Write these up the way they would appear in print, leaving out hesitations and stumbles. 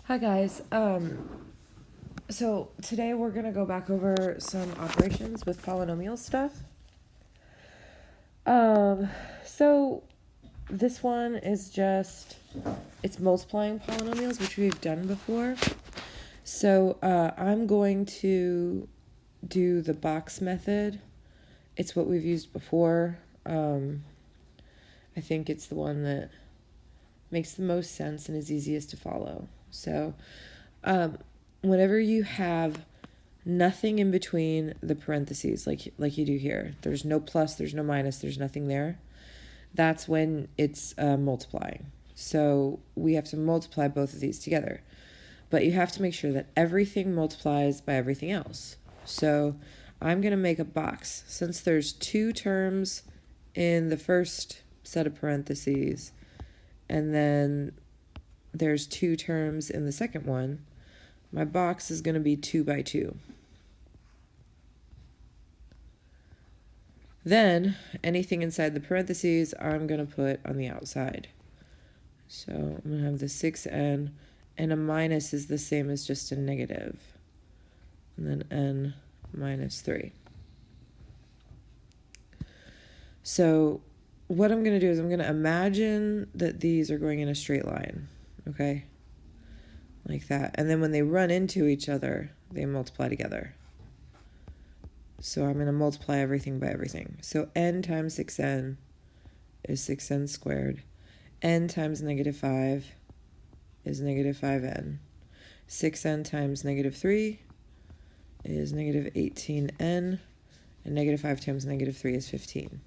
Hi guys. So today we're gonna go back over some operations with polynomial stuff. So this one is it's multiplying polynomials, which we've done before. So I'm going to do the box method. It's what we've used before. I think it's the one that makes the most sense and is easiest to follow. So whenever you have nothing in between the parentheses, like you do here, there's no plus, there's no minus, there's nothing there, that's when it's multiplying. So we have to multiply both of these together. But you have to make sure that everything multiplies by everything else. So I'm going to make a box. Since there's two terms in the first set of parentheses, and then there's two terms in the second one, my box is going to be 2 by 2. Then anything inside the parentheses I'm going to put on the outside. So I'm going to have the 6n, and a minus is the same as just a negative. And then n minus 3. So what I'm going to do is I'm going to imagine that these are going in a straight line, okay? Like that. And then when they run into each other, they multiply together. So I'm going to multiply everything by everything. So n times 6n is 6n squared. N times negative 5 is negative 5n. 6n times negative 3 is negative 18n. And negative 5 times negative 3 is 15.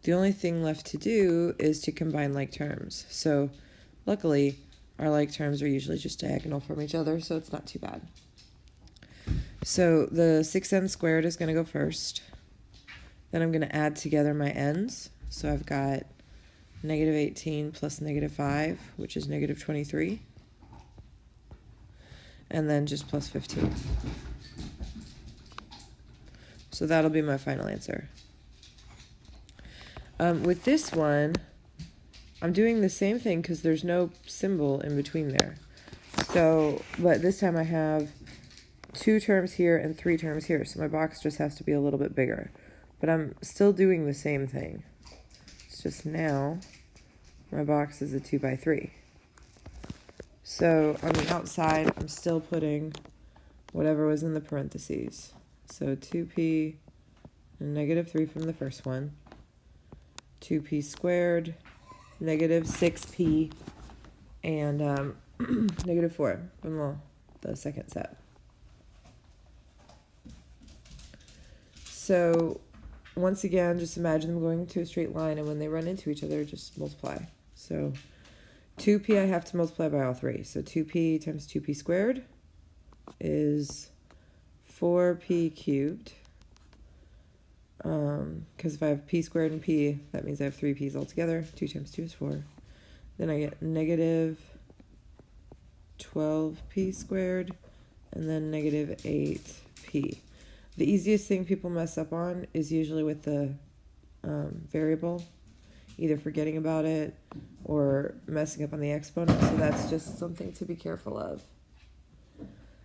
The only thing left to do is to combine like terms. So luckily, our like terms are usually just diagonal from each other, so it's not too bad. So the 6n squared is going to go first. Then I'm going to add together my n's. So I've got negative 18 plus negative 5, which is negative 23. And then just plus 15. So that'll be my final answer. With this one, I'm doing the same thing because there's no symbol in between there. So, but this time I have 2 terms here and 3 terms here, so my box just has to be a little bit bigger. But I'm still doing the same thing. It's just now my box is a 2 by 3. So on the outside, I'm still putting whatever was in the parentheses. So 2p and negative 3 from the first one. 2p squared, negative 6p, and negative 4 from the second set. So once again, just imagine them going to a straight line, and when they run into each other, just multiply. So 2p I have to multiply by all 3. So 2p times 2p squared is 4p cubed. Because if I have p squared and p, that means I have 3 p's altogether. 2 times 2 is 4. Then I get negative 12p squared, and then negative 8p. The easiest thing people mess up on is usually with the variable, either forgetting about it or messing up on the exponent, so that's just something to be careful of.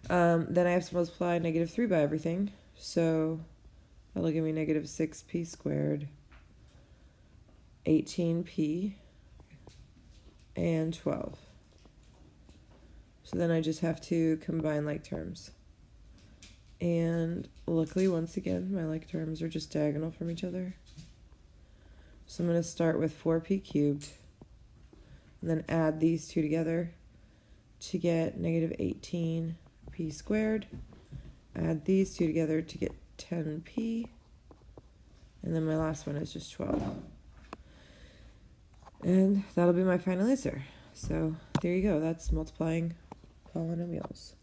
Then I have to multiply negative 3 by everything, so that'll give me negative 6p squared, 18p, and 12. So then I just have to combine like terms. And luckily, once again, my like terms are just diagonal from each other. So I'm going to start with 4p cubed, and then add these two together to get negative 18p squared. Add these two together to get 10p, and then my last one is just 12. And that'll be my final answer. So there you go, that's multiplying polynomials.